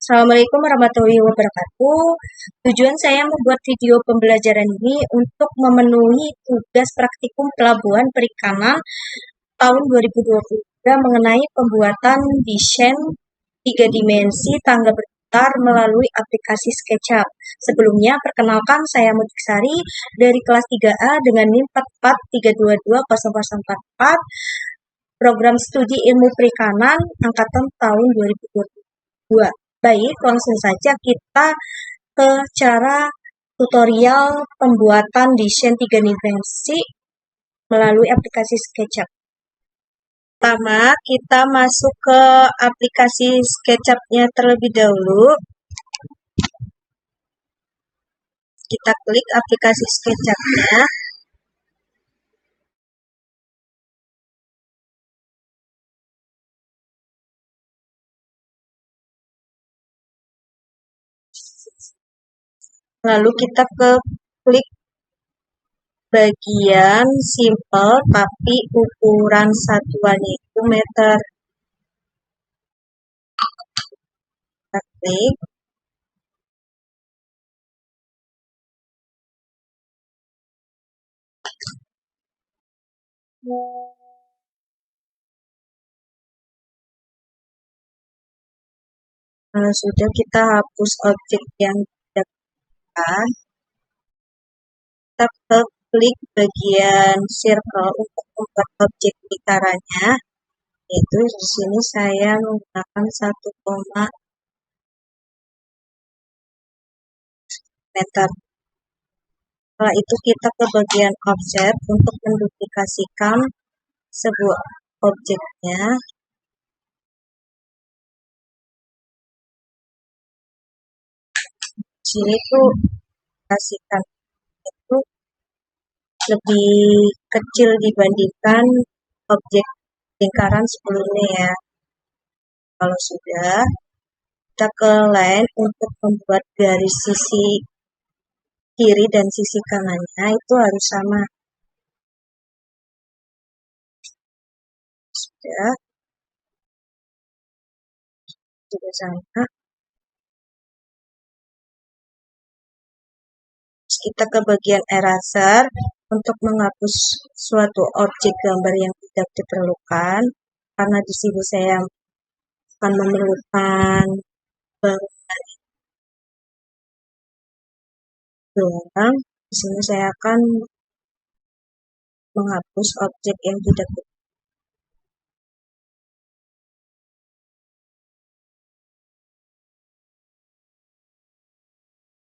Assalamualaikum warahmatullahi wabarakatuh. Tujuan saya membuat video pembelajaran ini untuk memenuhi tugas praktikum pelabuhan perikanan tahun 2023 mengenai pembuatan desain 3 dimensi tangga berputar melalui aplikasi SketchUp. Sebelumnya, perkenalkan saya Mutiksari dari kelas 3A dengan NIM 443220044, program studi ilmu perikanan angkatan tahun 2022. Baik, langsung saja kita ke cara tutorial pembuatan desain 3 dimensi melalui aplikasi SketchUp. Pertama, kita masuk ke aplikasi SketchUp-nya terlebih dahulu. Kita klik aplikasi SketchUp-nya. Lalu kita klik bagian simple tapi ukuran satuannya itu meter. Kita klik. Kalau sudah, kita hapus objek yang tidak kita. Kita klik bagian circle untuk membuat objek lingkarannya. Yaitu di sini saya menggunakan 1, meter. Setelah itu kita ke bagian offset untuk menduplikasikan sebuah objeknya. Di sini tuh kasihkan itu lebih kecil dibandingkan objek lingkaran sebelumnya ya. Kalau sudah, kita ke line untuk membuat garis sisi kiri dan sisi kanannya itu harus sama. Sudah sama. Kita ke bagian eraser untuk menghapus suatu objek gambar yang tidak diperlukan, karena di sini saya akan memerlukan bangunan doang. Di sini saya akan menghapus objek yang tidak diperlukan.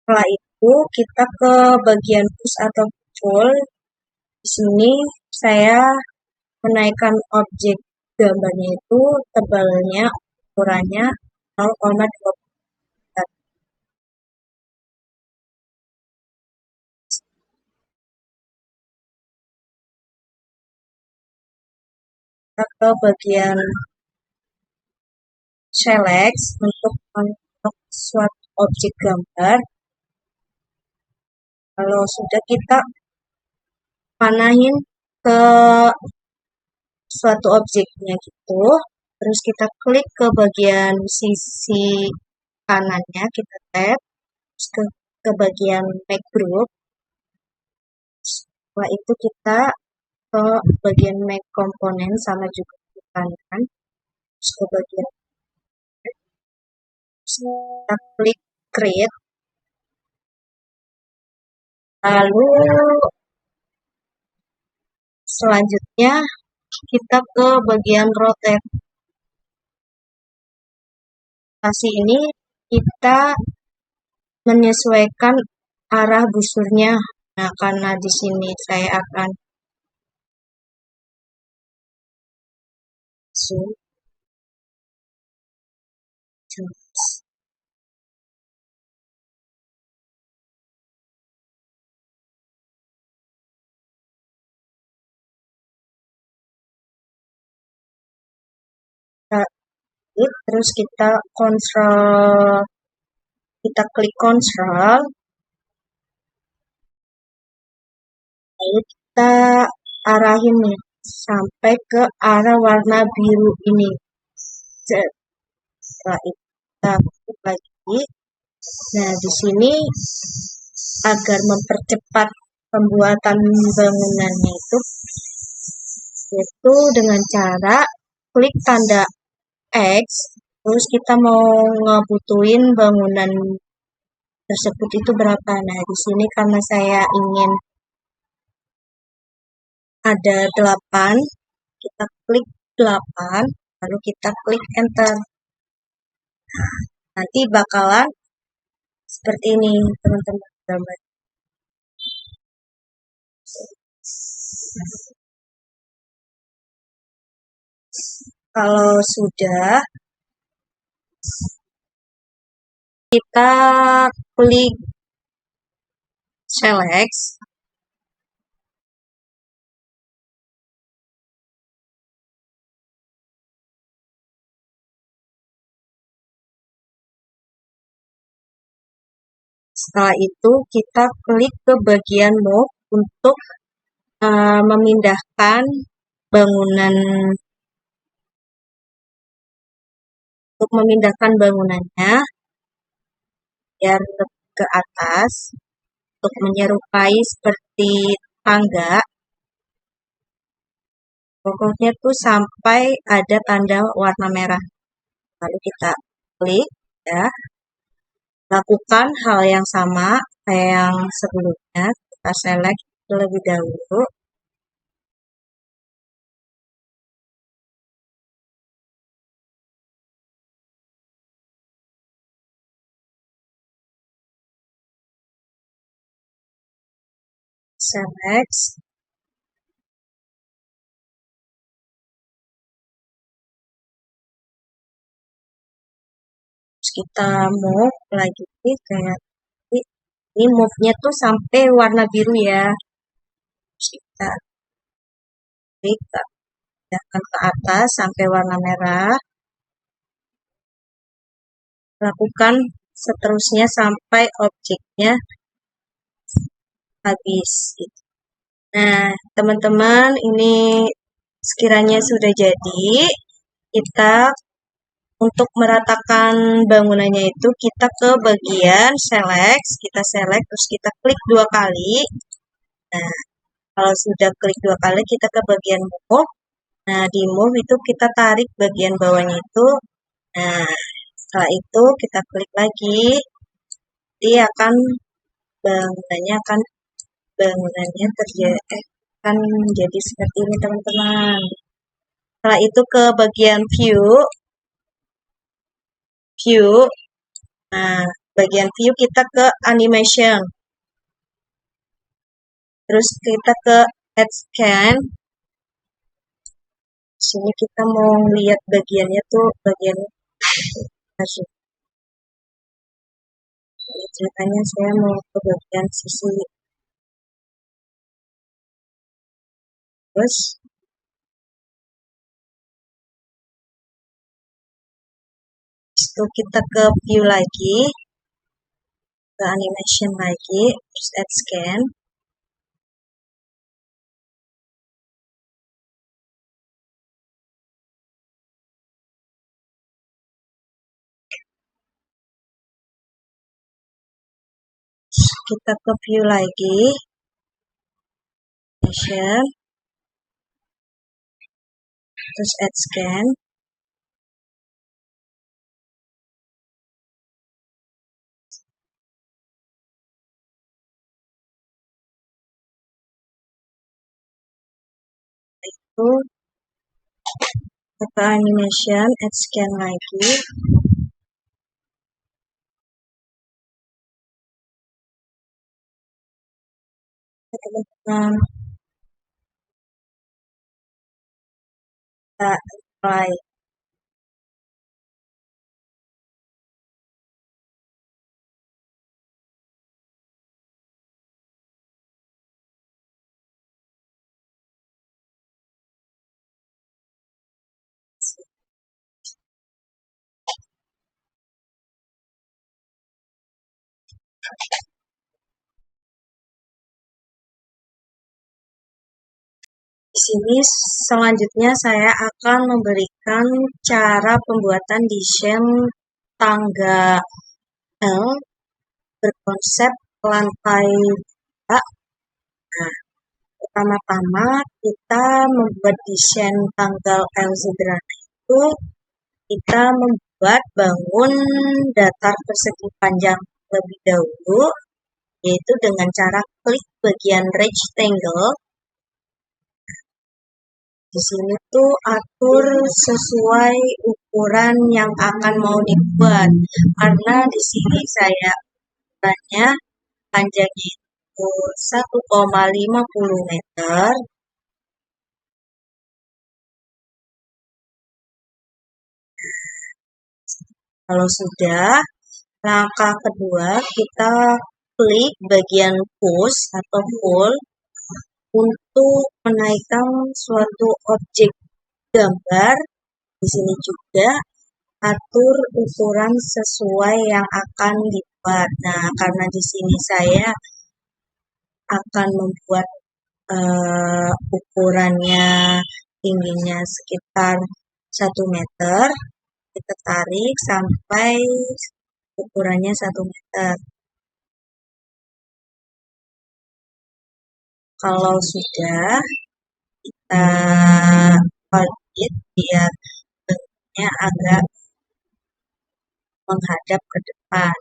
Setelah itu kita ke bagian push atau pull. Di sini saya menaikkan objek gambarnya itu tebalnya, ukurannya 0,2. Kita ke bagian select untuk suatu objek gambar. Kalau sudah, kita panahin ke suatu objeknya gitu. Terus kita klik ke bagian sisi kanannya, kita tap, terus ke bagian make group. Setelah itu kita ke bagian make komponen, sama juga di kanan. Terus ke bagian kita klik create. Lalu selanjutnya kita ke bagian rotate. Rotasi ini kita menyesuaikan arah busurnya. Nah, karena di sini saya akan zoom. Terus kita klik kontrol, lalu kita arahin nih sampai ke arah warna biru ini. Setelah itu kita klik lagi. Nah, di sini agar mempercepat pembuatan bangunannya itu yaitu dengan cara klik tanda X, terus kita mau ngebutuhin bangunan tersebut itu berapa. Nah, di sini karena saya ingin ada 8, kita klik 8, lalu kita klik enter. Nanti bakalan seperti ini, teman-teman. Gambar. Kalau sudah, kita klik select. Setelah itu kita klik ke bagian move untuk memindahkan bangunan bangunannya biar ke atas untuk menyerupai seperti tangga. Pokoknya tuh sampai ada tanda warna merah. Lalu kita klik ya. Lakukan hal yang sama kayak yang sebelumnya. Kita select terlebih dahulu. Select. Terus kita move lagi kayak ini move-nya tuh sampai warna biru ya. Terus kita klik ke atas sampai warna merah. Lakukan seterusnya sampai objeknya habis. Nah, teman-teman, ini sekiranya sudah jadi, kita untuk meratakan bangunannya itu kita ke bagian select, kita select terus kita klik 2 kali. Nah, kalau sudah klik 2 kali kita ke bagian move. Nah, di move itu kita tarik bagian bawahnya itu. Nah, setelah itu kita klik lagi. Dia akan bangunannya akan menjadi seperti ini, teman-teman. Setelah itu ke bagian view. Nah, bagian view kita ke animation. Terus kita ke add scan. Sini kita mau lihat bagiannya tuh bagian masuk. Ceritanya saya mau ke bagian sisi. Terus itu kita ke view lagi, ke animation lagi, terus add scan. Kita ke view lagi, animation, terus add scan. Itu ke animation, add scan lagi. Teman-teman, kita apply. Di sini selanjutnya saya akan memberikan cara pembuatan desain tangga L berkonsep lantai 2. Nah, pertama-tama kita membuat desain tanggal algebra itu kita membuat bangun datar persegi panjang terlebih dahulu, yaitu dengan cara klik bagian rectangle. Di sini tuh atur sesuai ukuran yang akan mau dibuat. Karena di sini saya ukurannya panjangnya itu 1,50 meter. Kalau sudah, langkah kedua kita klik bagian push atau pull untuk menaikkan suatu objek gambar. Di sini juga atur ukuran sesuai yang akan dibuat. Nah, karena di sini saya akan membuat ukurannya tingginya sekitar 1 meter, kita tarik sampai ukurannya 1 meter. Kalau sudah, kita balik biar bentuknya agak menghadap ke depan.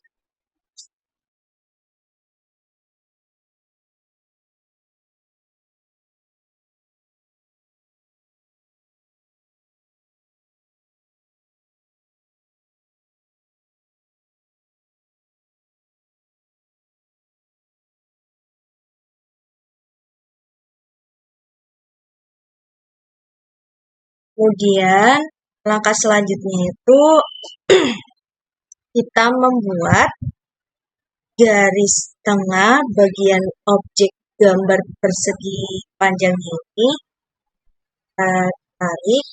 Kemudian langkah selanjutnya itu kita membuat garis tengah bagian objek gambar persegi panjang ini. Kita tarik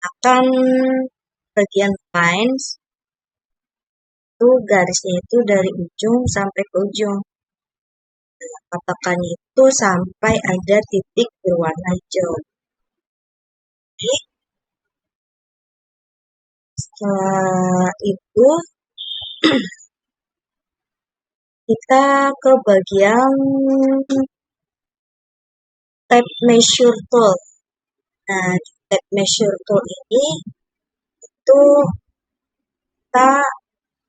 akan bagian lines itu garisnya itu dari ujung sampai ke ujung. Katakan itu sampai ada titik berwarna hijau. Jadi, setelah itu kita ke bagian tape measure tool. Nah, di tape measure tool ini itu kita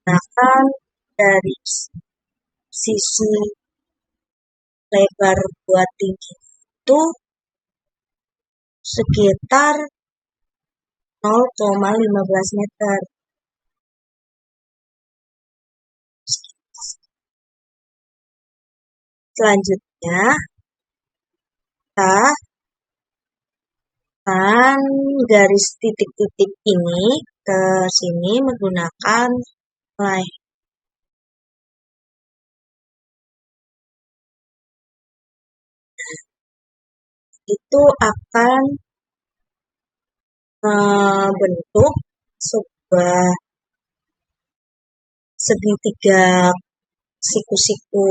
gunakan dari sisi lebar buat tinggi itu sekitar 0,15 meter. Selanjutnya, kita akan garis titik-titik ini ke sini menggunakan line. Itu akan membentuk sebuah segitiga siku-siku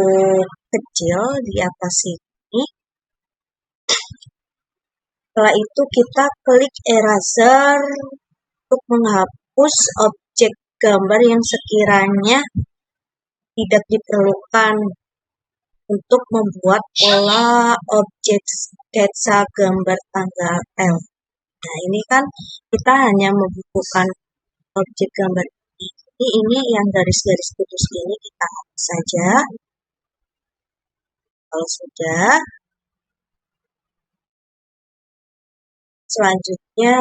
kecil di atas sini. Setelah itu kita klik eraser untuk menghapus objek gambar yang sekiranya tidak diperlukan untuk membuat pola objek sketsa gambar tanggal L. Nah, ini kan kita hanya membutuhkan objek gambar ini. Ini yang garis-garis putus ini kita hapus saja. Kalau sudah, selanjutnya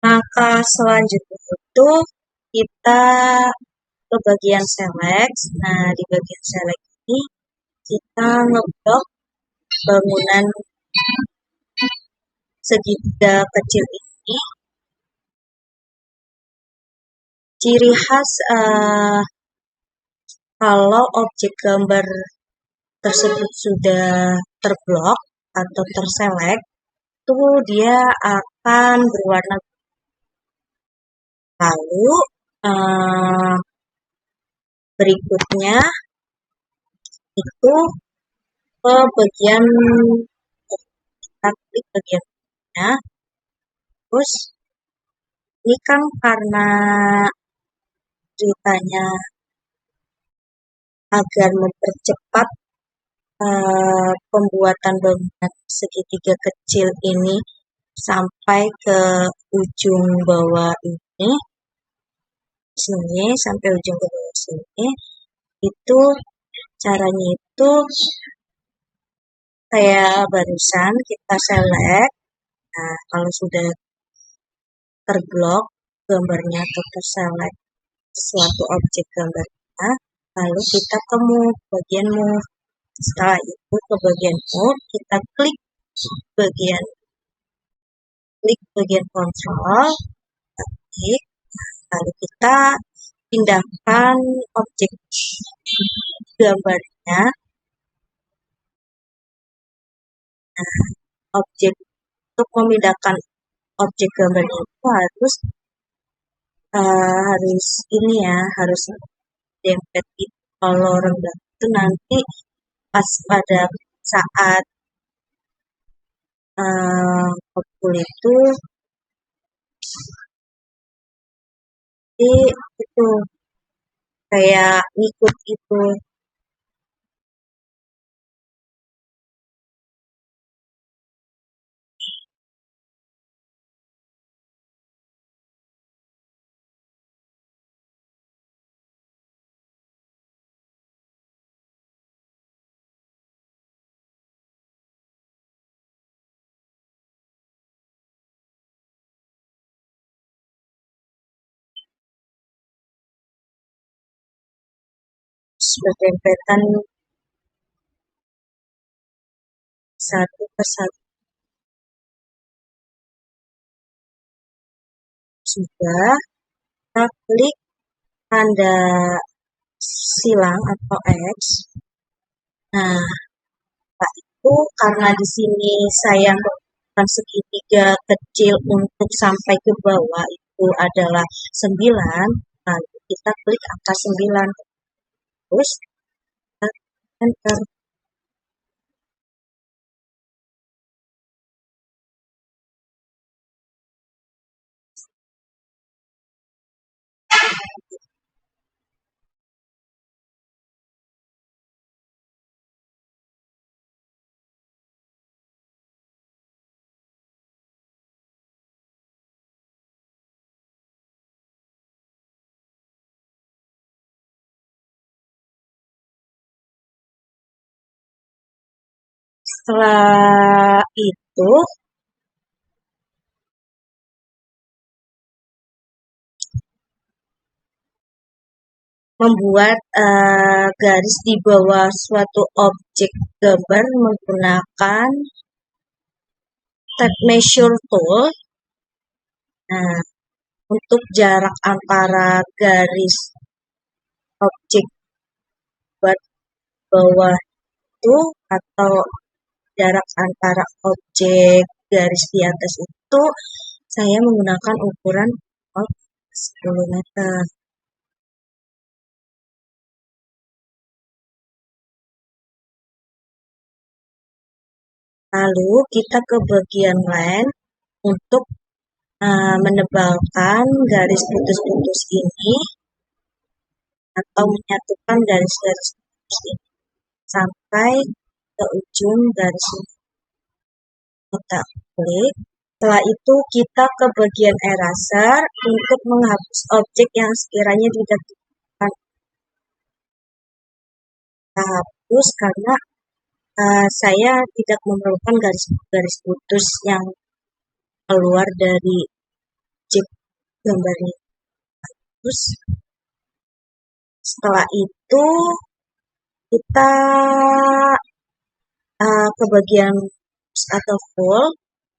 langkah selanjutnya itu kita ke bagian select. Nah, di bagian select ini kita ngeblok bangunan segitiga kecil ini. Ciri khas kalau objek gambar tersebut sudah terblok atau terselect, itu dia akan berwarna. Lalu berikutnya itu ke bagian kita klik bagiannya. Terus ini kan karena ceritanya agar mempercepat pembuatan bangunan segitiga kecil ini sampai ke ujung bawah ini, sini sampai ujung ke bawah sini, itu caranya itu kayak barusan kita select. Nah, kalau sudah terblok gambarnya atau terselect suatu objek gambarnya, lalu kita ke move, bagian move. Setelah itu ke bagian move, kita bagian bagian kontrol, klik, lalu kita pindahkan objek gambarnya. Nah, objek untuk memindahkan objek gambarnya itu harus ini ya, harus dempet itu. Kalau rendah itu nanti pas pada saat pukul itu itu kayak ngikut itu. Berdempetan satu persatu. Sudah, kita klik tanda silang atau X. Nah, itu karena di sini saya menggunakan segitiga kecil untuk sampai ke bawah itu adalah 9, lalu kita klik angka 9. Terus kita enter. Setelah itu membuat garis di bawah suatu objek gambar menggunakan tape measure tool. Nah, untuk jarak antara garis objek buat bawah itu atau jarak antara objek garis di atas itu saya menggunakan ukuran 10 meter. Lalu kita ke bagian line untuk menebalkan garis putus-putus ini atau menyatukan garis-garis putus ini sampai ke ujung garis ini. Kita klik. Setelah itu kita ke bagian eraser untuk menghapus objek yang sekiranya tidak dibutuhkan. Kita hapus karena saya tidak memerlukan garis-garis putus yang keluar dari objek gambarnya. Terus setelah itu kita ke bagian push atau pull.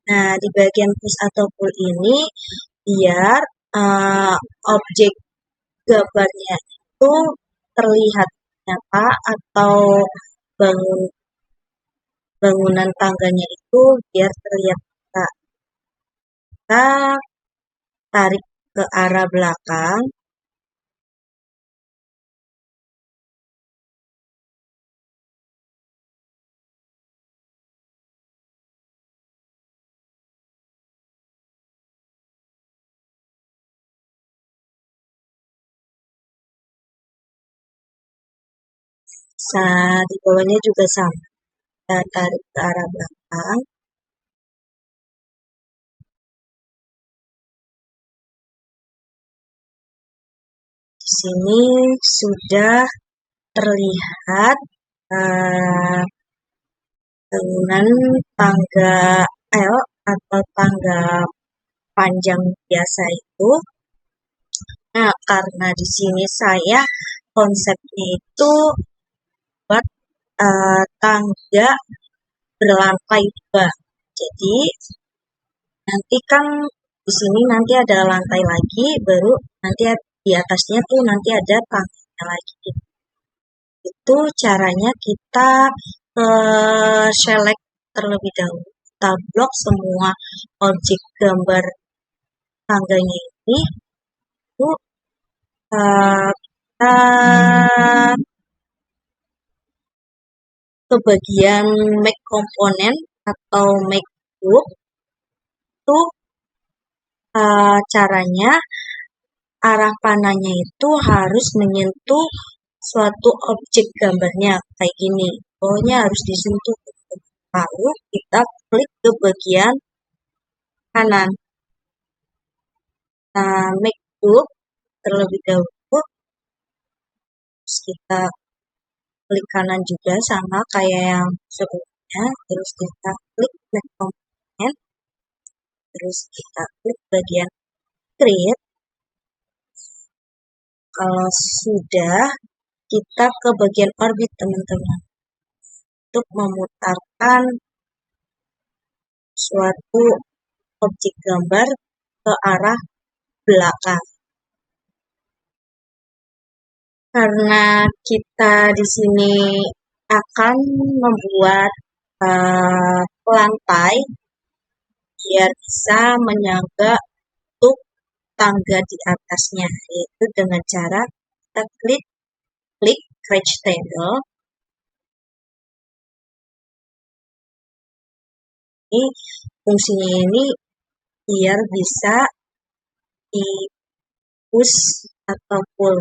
Nah, di bagian push atau pull ini biar objek gambarnya itu terlihat nyata atau bangunan tangganya itu biar terlihat nyata. Kita tarik ke arah belakang. Di bawahnya juga sama. Kita tarik ke arah belakang. Di sini sudah terlihat bangunan tangga L atau tangga panjang biasa itu. Nah, karena di sini saya konsepnya itu buat tangga berlantai 2. Jadi nanti kan di sini nanti ada lantai lagi, baru nanti di atasnya tuh nanti ada tangganya lagi. Itu caranya kita select terlebih dahulu. Kita blok semua objek gambar tangganya ini. Itu kita ke bagian make component atau make group. Itu caranya arah panahnya itu harus menyentuh suatu objek gambarnya kayak gini. Pokoknya harus disentuh. Lalu kita klik ke bagian kanan. Make group terlebih dahulu. Terus kita klik kanan juga sama kayak yang sebelumnya. Terus kita klik make component. Terus kita klik bagian create. Kalau sudah, kita ke bagian orbit teman-teman. Untuk memutarkan suatu objek gambar ke arah belakang. Karena kita di sini akan membuat lantai biar bisa menyangga untuk tangga di atasnya, yaitu dengan cara kita klik rectangle. Ini fungsinya ini biar bisa di push atau pull.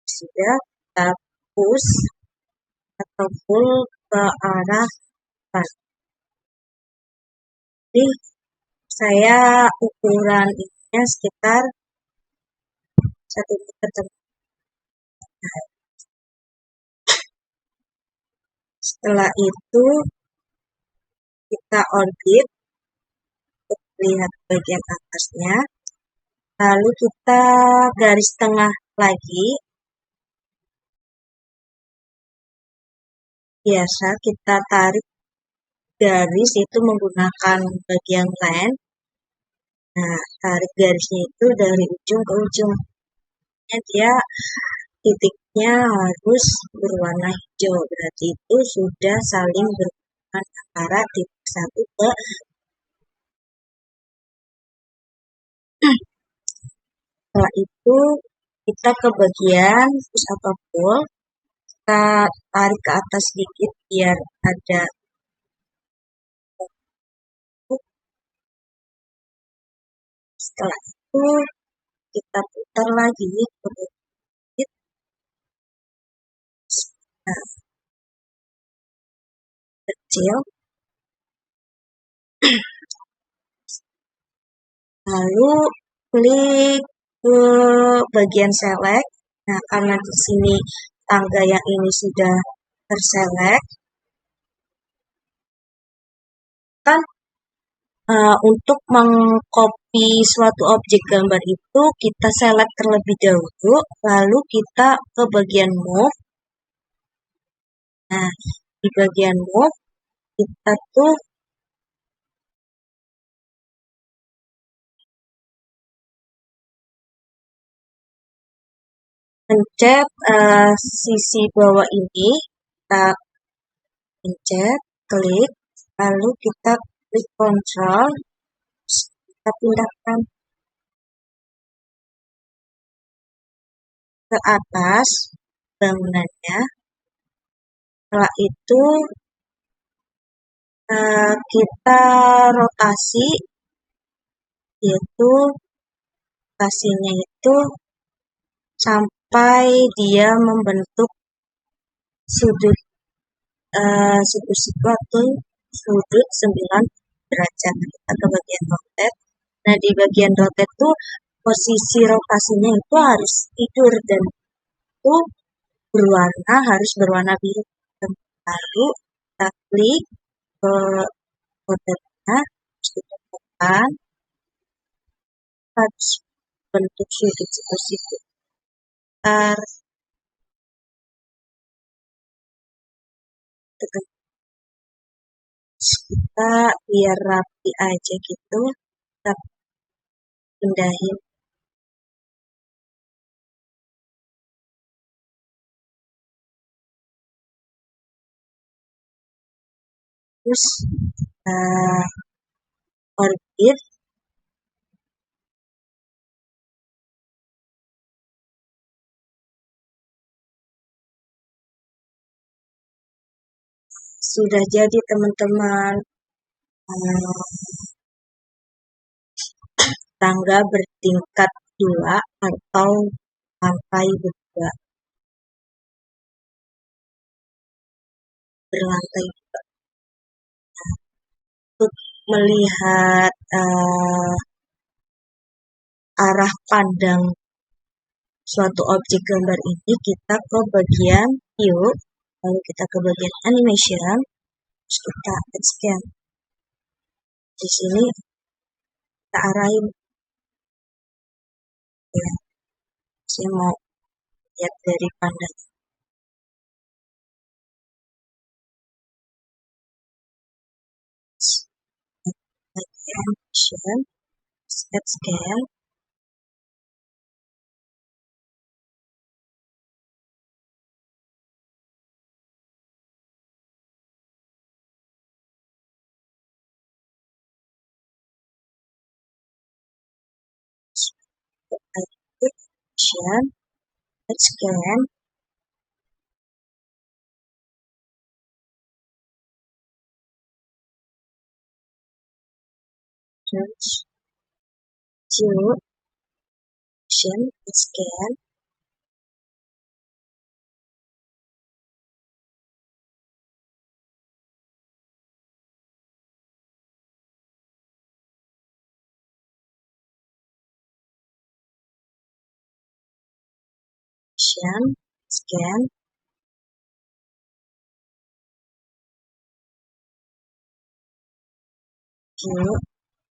Sudah kita push atau pull ke arah kanan. Jadi saya ukuran ininya sekitar 1 meter. Setelah itu kita orbit untuk lihat bagian atasnya. Lalu kita garis tengah lagi. Biasa kita tarik garis itu menggunakan bagian line. Nah, tarik garisnya itu dari ujung ke ujung. Dia titiknya harus berwarna hijau. Berarti itu sudah saling berhubungan antara titik satu ke setelah itu kita ke bagian push atau pull. Kita tarik ke atas sedikit biar ada setelah itu kita putar lagi ke bagian kecil, lalu klik ke bagian select. Nah, karena di sini tangga yang ini sudah terselect, kan untuk mengcopy suatu objek gambar itu kita select terlebih dahulu, lalu kita ke bagian move. Nah, di bagian move kita tuh pencet sisi bawah ini, kita pencet, klik, lalu kita klik Ctrl, kita pindahkan ke atas bangunannya. Setelah itu kita rotasi, yaitu rotasinya itu sampai sampai dia membentuk sudut siku-siku atau sudut 9 derajat. Kita ke bagian rotet. Nah, di bagian rotet tuh posisi rotasinya itu harus tidur dan itu harus berwarna biru. Lalu kita klik ke rotetnya, terus kita tekan, harus bentuk sudut siku-siku sekitar kita biar rapi aja gitu, kita pindahin. Terus orbit sudah jadi teman-teman. Tangga bertingkat 2 atau lantai berdua, berlantai 2. Untuk melihat arah pandang suatu objek gambar ini, kita ke bagian view, lalu kita ke bagian animation, terus kita scan. Di sini kita arahin. Ya, saya mau lihat dari pandang. Animation, scan. Animation, scan. Terus view, scan. Scan, view,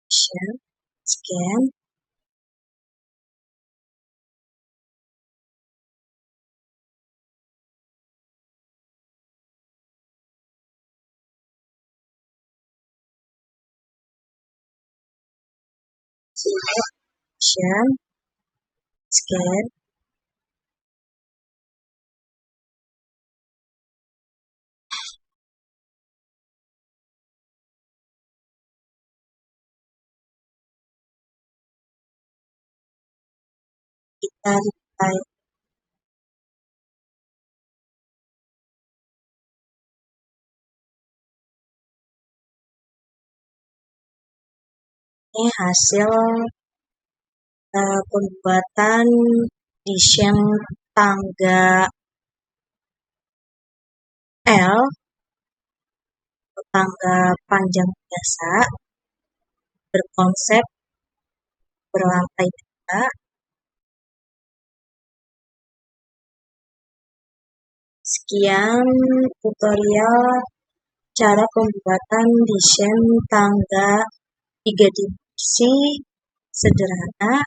scan, scan, scan. Kita reply. Ini hasil pembuatan desain tangga L, tangga panjang biasa, berkonsep berlantai 2. Sekian tutorial cara pembuatan desain tangga 3 dimensi sederhana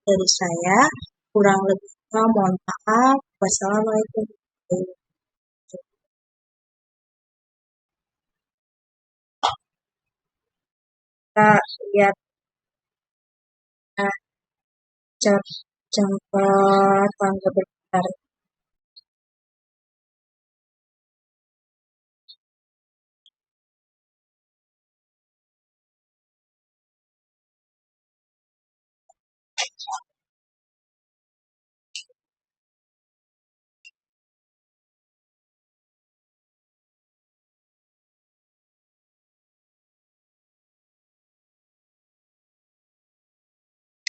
dari saya. Kurang lebihnya mohon maaf. Wassalamualaikum. Kita lihat jangka tangga berputar.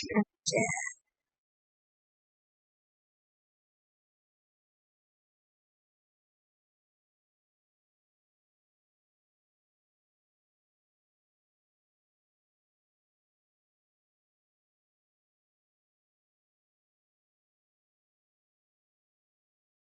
Ya.